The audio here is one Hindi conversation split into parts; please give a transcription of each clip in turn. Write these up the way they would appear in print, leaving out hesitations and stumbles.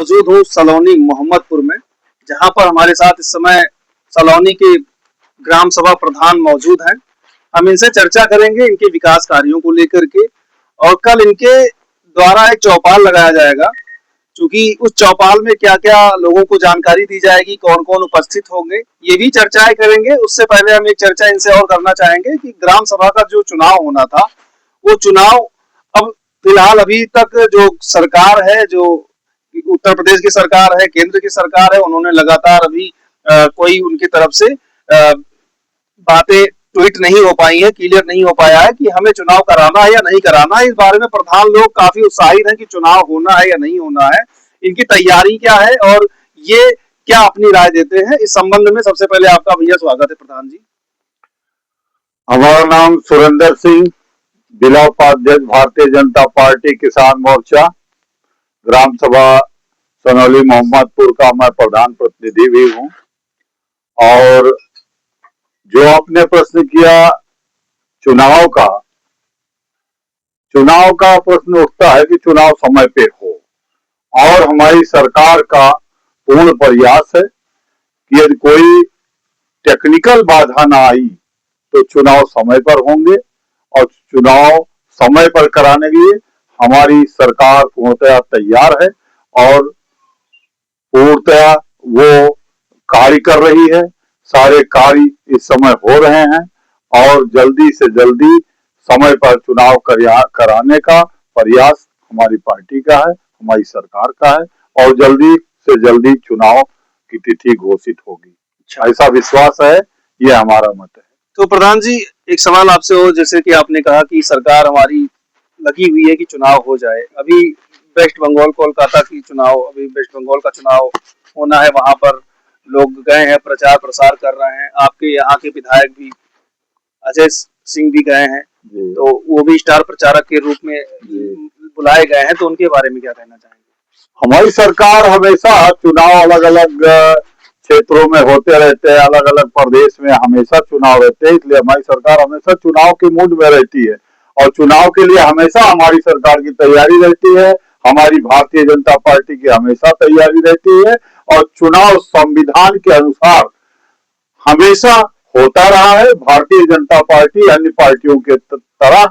मौजूद हूँ सलौनी मोहम्मदपुर में, जहाँ पर हमारे साथ इस समय सलौनी के ग्राम सभा प्रधान मौजूद हैं। हम इनसे चर्चा करेंगे इनके विकास कार्यों को लेकर के, और कल इनके द्वारा एक चौपाल लगाया जाएगा। क्योंकि उस चौपाल में क्या क्या लोगों को जानकारी दी जाएगी, कौन कौन उपस्थित होंगे, ये भी चर्चाएं करेंगे। उससे पहले हम एक चर्चा इनसे और करना चाहेंगे कि ग्राम सभा का जो चुनाव होना था, वो चुनाव अब फिलहाल अभी तक जो सरकार है, जो उत्तर प्रदेश की सरकार है, केंद्र की सरकार है, उन्होंने लगातार अभी कोई उनकी तरफ से बातें ट्वीट नहीं हो पाई है, क्लियर नहीं हो पाया है कि हमें चुनाव कराना है या नहीं कराना है। इस बारे में प्रधान लोग काफी उत्साहित हैं कि चुनाव होना है या नहीं होना है, इनकी तैयारी क्या है और ये क्या अपनी राय देते हैं। इस संबंध में सबसे पहले आपका भैया स्वागत है प्रधान जी। हमारा नाम सुरेंद्र सिंह, जिला उपाध्यक्ष भारतीय जनता पार्टी किसान मोर्चा, ग्राम सभा सनौली मोहम्मदपुर का मैं प्रधान प्रतिनिधि भी हूँ। और जो आपने प्रश्न किया चुनाव का प्रश्न उठता है कि चुनाव समय पे हो, और हमारी सरकार का पूर्ण प्रयास है कि यदि कोई टेक्निकल बाधा ना आई तो चुनाव समय पर होंगे, और चुनाव समय पर कराने के लिए हमारी सरकार पूर्णतया तैयार है और पूर्णतया वो कार्य कर रही है। सारे कार्य इस समय हो रहे हैं और जल्दी से जल्दी समय पर चुनाव कराने का प्रयास हमारी पार्टी का है, हमारी सरकार का है, और जल्दी से जल्दी चुनाव की तिथि घोषित होगी, ऐसा विश्वास है, ये हमारा मत है। तो प्रधान जी, एक सवाल आपसे हो, जैसे कि आपने कहा कि सरकार हमारी लगी हुई है कि चुनाव हो जाए। अभी वेस्ट बंगाल कोलकाता की चुनाव, अभी वेस्ट बंगाल का चुनाव होना है, वहां पर लोग गए हैं, प्रचार प्रसार कर रहे हैं। आपके यहाँ के विधायक भी अजय सिंह भी गए हैं, तो वो भी स्टार प्रचारक के रूप में बुलाए गए हैं, तो उनके बारे में क्या कहना चाहेंगे? हमारी सरकार हमेशा चुनाव अलग अलग क्षेत्रों में होते रहते हैं, अलग अलग प्रदेश में हमेशा चुनाव रहते हैं, इसलिए हमारी सरकार हमेशा चुनाव के मूड में रहती है और चुनाव के लिए हमेशा हमारी सरकार की तैयारी रहती है। हमारी भारतीय जनता पार्टी की हमेशा तैयारी रहती है और चुनाव संविधान के अनुसार हमेशा होता रहा है। भारतीय जनता पार्टी अन्य पार्टियों के तरह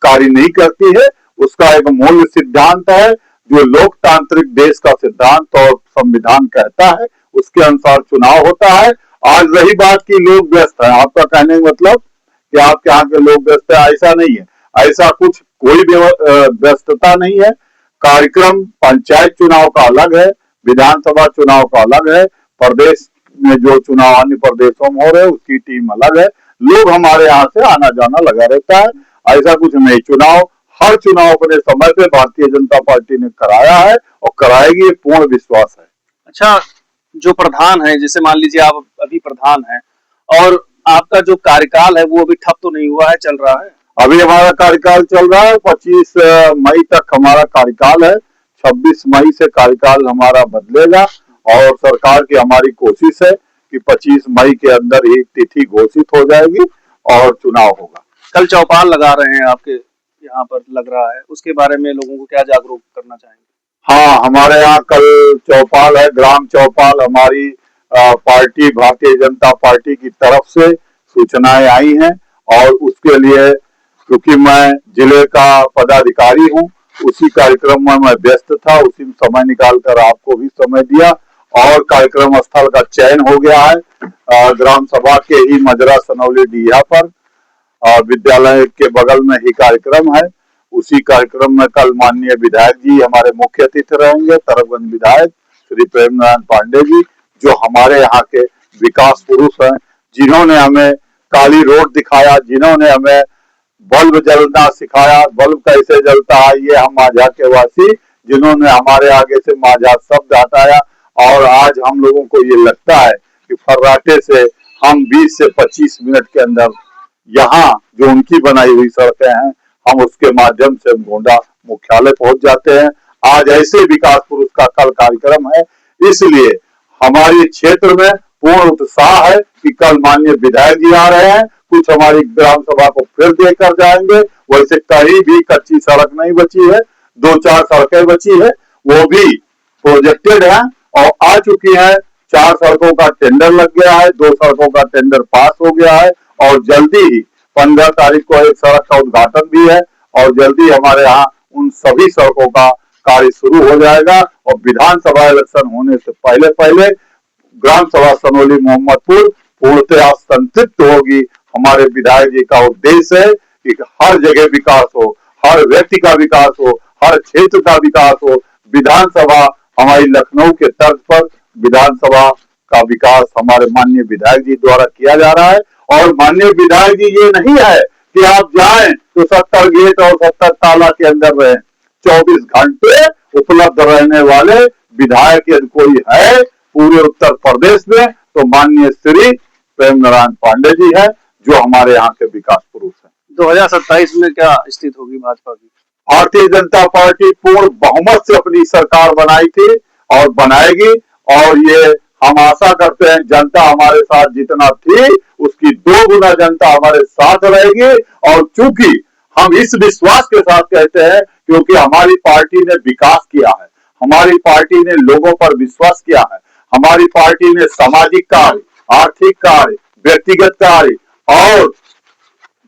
कार्य नहीं करती है, उसका एक मूल सिद्धांत है जो लोकतांत्रिक देश का सिद्धांत और संविधान कहता है, उसके अनुसार चुनाव होता है। आज रही बात की लोग व्यस्त है, आपका कहने का मतलब कि आपके यहाँ के लोग व्यस्त है, ऐसा नहीं है, ऐसा कुछ कोई व्यस्तता नहीं है। कार्यक्रम पंचायत चुनाव का अलग है, विधानसभा चुनाव का अलग है, प्रदेश में जो चुनाव अन्य प्रदेशों में हो रहे हैं उसकी टीम अलग है। लोग हमारे यहाँ से आना जाना लगा रहता है, ऐसा कुछ नहीं। चुनाव हर चुनाव अपने समय पे भारतीय जनता पार्टी ने कराया है और कराएगी, पूर्ण विश्वास है। अच्छा, जो प्रधान है, जैसे मान लीजिए आप अभी प्रधान हैं और आपका जो कार्यकाल है वो अभी ठप तो नहीं हुआ है, चल रहा है? अभी हमारा कार्यकाल चल रहा है, 25 मई तक हमारा कार्यकाल है। 26 मई से कार्यकाल हमारा बदलेगा और सरकार की हमारी कोशिश है कि 25 मई के अंदर ही तिथि घोषित हो जाएगी और चुनाव होगा। कल चौपाल लगा रहे हैं आपके यहाँ पर, लग रहा है, उसके बारे में लोगों को क्या जागरूक करना चाहेंगे? हाँ, हमारे यहाँ कल चौपाल है, ग्राम चौपाल। हमारी पार्टी भारतीय जनता पार्टी की तरफ से सूचनाएं आई हैं और उसके लिए क्योंकि मैं जिले का पदाधिकारी हूँ, उसी कार्यक्रम में मैं व्यस्त था, उसी में समय निकालकर आपको भी समय दिया और कार्यक्रम स्थल का चयन हो गया है। ग्राम सभा के ही मजरा सनौली डीहा पर विद्यालय के बगल में ही कार्यक्रम है। उसी कार्यक्रम में कल माननीय विधायक जी हमारे मुख्य अतिथि रहेंगे, तरफगंज विधायक श्री प्रेम नारायण पांडे जी, जो हमारे यहाँ के विकास पुरुष हैं, जिन्होंने हमें काली रोड दिखाया, जिन्होंने हमें बल्ब जलना सिखाया, बल्ब कैसे जलता है ये हम माझा के वासी, जिन्होंने हमारे आगे से माझा शब्द हटाया। और आज हम लोगों को ये लगता है कि फर्राटे से हम 20 से 25 मिनट के अंदर यहाँ जो उनकी बनाई हुई सड़कें हैं, हम उसके माध्यम से गोंडा मुख्यालय पहुंच जाते हैं। आज ऐसे विकास पुरुष का कल कार्यक्रम है, इसलिए हमारे क्षेत्र में पूर्ण उत्साह है कि कल माननीय विधायक जी आ रहे हैं, कुछ हमारी ग्राम सभा को फिर देकर जाएंगे। वैसे कहीं भी कच्ची सड़क नहीं बची है, 2-4 सड़कें बची है, वो भी प्रोजेक्टेड है और आ चुकी है। 4 सड़कों का टेंडर लग गया है, 2 सड़कों का टेंडर पास हो गया है और जल्दी ही 15 तारीख को एक सड़क का उद्घाटन भी है और जल्दी हमारे यहाँ उन सभी सड़कों का कार्य शुरू हो जाएगा और विधानसभा इलेक्शन होने से पहले पहले ग्राम सभा सनोली मोहम्मदपुर पूर्णतः संतृप्त होगी। हमारे विधायक जी का उद्देश्य है कि हर जगह विकास हो, हर व्यक्ति का विकास हो, हर क्षेत्र का विकास हो। विधानसभा हमारी लखनऊ के तर्ज पर विधानसभा का विकास हमारे माननीय विधायक जी द्वारा किया जा रहा है और माननीय विधायक जी ये नहीं है कि आप जाएं तो 70 गेट और 70 ताला के अंदर रहें। 24 घंटे उपलब्ध रहने वाले विधायक यदि कोई है पूरे उत्तर प्रदेश में तो माननीय श्री प्रेम नारायण पांडे जी है, जो हमारे यहाँ के विकास पुरुष है। 2027 में क्या स्थिति होगी भाजपा की? भारतीय जनता पार्टी पूर्ण बहुमत से अपनी सरकार बनाई थी और बनाएगी और ये हम आशा करते हैं जनता हमारे साथ जितना थी उसकी 2 गुना जनता हमारे साथ रहेगी। और चूंकि हम इस विश्वास के साथ कहते हैं क्योंकि हमारी पार्टी ने विकास किया है, हमारी पार्टी ने लोगों पर विश्वास किया है, हमारी पार्टी ने सामाजिक कार्य, आर्थिक कार्य, व्यक्तिगत कार्य और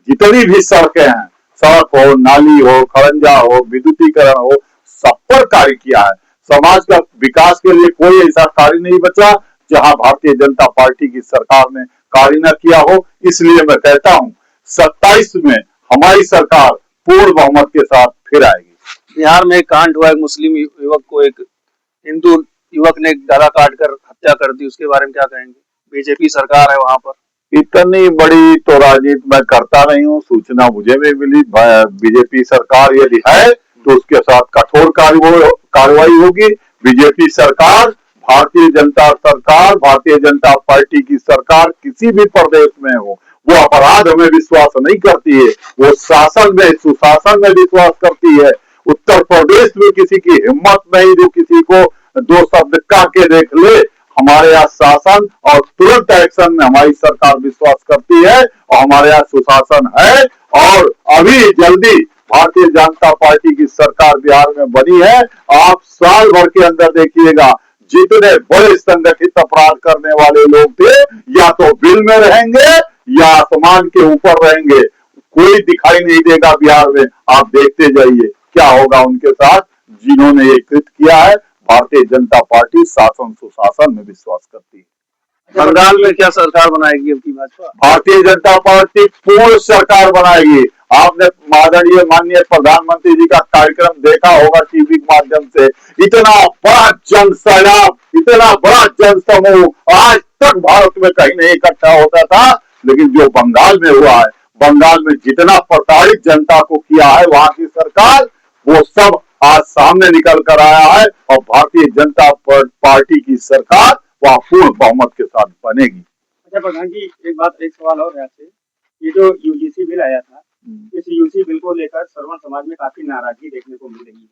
जितनी भी सड़कें हैं, सड़क हो, नाली हो, खड़ंजा हो, विद्युतीकरण हो, सब पर कार्य किया है। समाज का विकास के लिए कोई ऐसा कार्य नहीं बचा जहां भारतीय जनता पार्टी की सरकार ने कार्य न किया हो। इसलिए मैं कहता हूं 27 में हमारी सरकार पूर्ण बहुमत के साथ फिर आएगी। बिहार में एक कांड हुआ, एक मुस्लिम युवक को एक हिंदू युवक ने गला काटकर हत्या कर दी, उसके बारे में क्या कहेंगे? बीजेपी सरकार है वहां पर। इतनी बड़ी तो राजनीति मैं करता नहीं हूँ, सूचना मुझे भी मिली। बीजेपी सरकार यदि है तो उसके साथ कठोर कार्रवाई होगी। बीजेपी सरकार, भारतीय जनता सरकार, भारतीय जनता पार्टी की सरकार किसी भी प्रदेश में हो वो अपराध में विश्वास नहीं करती है, वो शासन में, सुशासन में विश्वास करती है। उत्तर प्रदेश में किसी की हिम्मत नहीं जो किसी को 2 शब्द कह के देख ले। हमारे यहाँ शासन और तुरंत एक्शन में हमारी सरकार विश्वास करती है और हमारे यहाँ सुशासन है और अभी जल्दी भारतीय जनता पार्टी की सरकार बिहार में बनी है। आप साल भर के अंदर देखिएगा जितने बड़े संगठित अपराध करने वाले लोग थे या तो बिल में रहेंगे या आसमान के ऊपर रहेंगे, कोई दिखाई नहीं देगा बिहार में। आप देखते जाइए क्या होगा उनके साथ जिन्होंने ये कृत्य किया है। भारतीय जनता पार्टी शासन सुशासन में विश्वास करती है। बंगाल में क्या सरकार बनाएगी अब की भाजपा? भारतीय जनता पार्टी पूर्ण सरकार बनाएगी। आपने आदरणीय माननीय प्रधानमंत्री जी का कार्यक्रम देखा होगा टीवी के माध्यम से। इतना बड़ा जन सैलाब, इतना बड़ा जन समूह आज तक भारत में कहीं नहीं इकट्ठा होता था, लेकिन जो बंगाल में हुआ है, बंगाल में जितना प्रताड़ित जनता को किया है वहां की सरकार, वो सब आज सामने निकल कर आया है और भारतीय जनता पार्टी की सरकार वहां पूर्ण बहुमत के साथ बनेगी। अच्छा प्रधान जी, एक सवाल और है आपसे। ये जो यूजीसी बिल आया था, इस यूजीसी बिल को लेकर सर्वन समाज में काफी नाराजगी देखने को मिल रही है,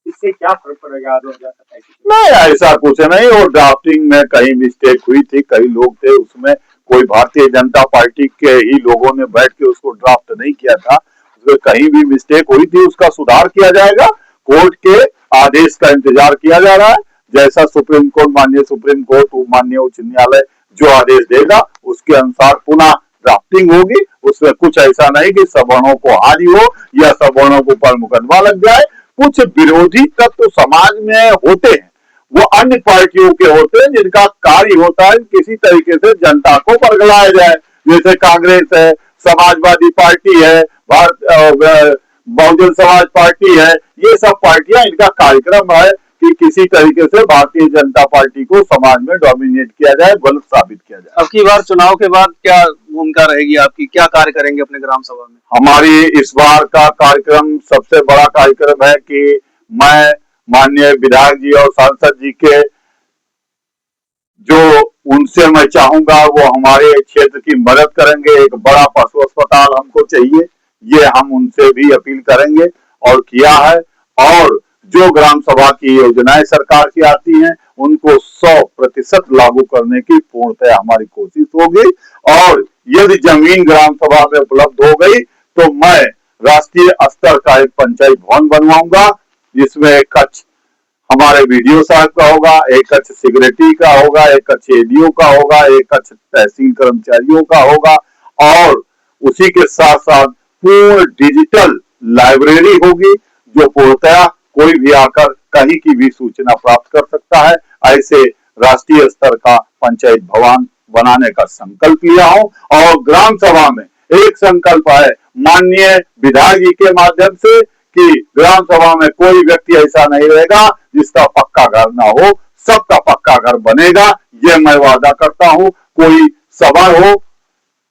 इससे क्या फर्क पड़ेगा 2027? नहीं, ऐसा कुछ नहीं। और ड्राफ्टिंग में कहीं मिस्टेक हुई थी, कई लोग थे उसमें, कोई भारतीय जनता पार्टी के ही लोगों ने बैठ के उसको ड्राफ्ट नहीं किया था, उसमें कहीं भी मिस्टेक हुई थी, उसका सुधार किया जाएगा। कोर्ट के आदेश का इंतजार किया जा रहा है। जैसा सुप्रीम कोर्ट, माननीय सुप्रीम कोर्ट, माननीय उच्च न्यायालय जो आदेश देगा उसके अनुसार पुनः ड्राफ्टिंग होगी। उसमें कुछ ऐसा नहीं कि सवर्णों को हानि हो या सवर्णों के ऊपर मुकदमा लग जाए। कुछ विरोधी तत्व समाज में होते हैं, वो अन्य पार्टियों के होते हैं जिनका कार्य होता है किसी तरीके से जनता को बरगलाया जाए। जैसे कांग्रेस है, समाजवादी पार्टी है, बहुजन समाज पार्टी है, ये सब पार्टियां, इनका कार्यक्रम है कि किसी तरीके से भारतीय जनता पार्टी को समाज में डोमिनेट किया जाए, गलत साबित किया जाए। अब की बार चुनाव के बाद क्या भूमिका रहेगी आपकी? क्या कार्य करेंगे अपने ग्राम सभा में? हमारी इस बार का कार्यक्रम सबसे बड़ा कार्यक्रम है कि मैं माननीय विधायक जी और सांसद जी के जो उनसे मैं चाहूंगा वो हमारे क्षेत्र की मदद करेंगे। एक बड़ा पशु अस्पताल हमको चाहिए, ये हम उनसे भी अपील करेंगे और किया है। और जो ग्राम सभा की योजनाएं सरकार की आती हैं उनको 100% लागू करने की पूर्णतः हमारी कोशिश होगी। और यदि जमीन ग्राम सभा में उपलब्ध हो गई तो मैं राष्ट्रीय स्तर का एक पंचायत भवन बनवाऊंगा जिसमें कक्ष हमारे वीडियो साहब का होगा, एक कक्ष सिक्योरिटी का होगा, एक कक्ष एडीओ का होगा, एक कक्ष तहसील कर्मचारियों का होगा और उसी के साथ साथ पूर्ण डिजिटल लाइब्रेरी होगी जो पूर्णतया कोई भी आकर कहीं की भी सूचना प्राप्त कर सकता है। ऐसे राष्ट्रीय स्तर का पंचायत भवन बनाने का संकल्प लिया हूं और ग्राम सभा में एक संकल्प है माननीय विधायक जी के माध्यम से कि ग्राम सभा में कोई व्यक्ति ऐसा नहीं रहेगा जिसका पक्का घर ना हो, सबका पक्का घर बनेगा। ये मैं वादा करता हूं। कोई सभा हो,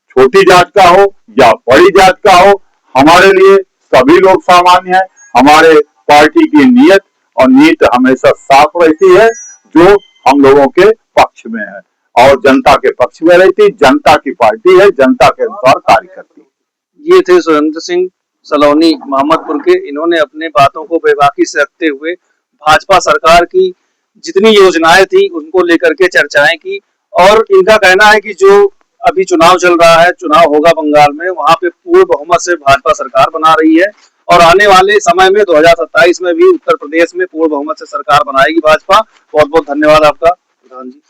छोटी जात का हो या बड़ी जात का हो, हमारे लिए सभी लोग सामान्य हैं। हमारे पार्टी की नीयत और नीति हमेशा साफ रहती है जो हम लोगों के पक्ष में है और जनता के पक्ष में रहती। जनता की पार्टी है, जनता के अनुसार कार्य करती है। ये थे सुरेंद्र सिंह सलोनी मोहम्मदपुर के। इन्होंने अपने बातों को बेबाकी से रखते हुए भाजपा सरकार की जितनी योजनाएं थी उनको लेकर के चर्चाएं की और इनका कहना है कि जो अभी चुनाव चल रहा है, चुनाव होगा बंगाल में, वहां पे पूर्ण बहुमत से भाजपा सरकार बना रही है और आने वाले समय में 2027 में भी उत्तर प्रदेश में पूर्ण बहुमत से सरकार बनाएगी भाजपा। बहुत बहुत धन्यवाद आपका प्रधान जी।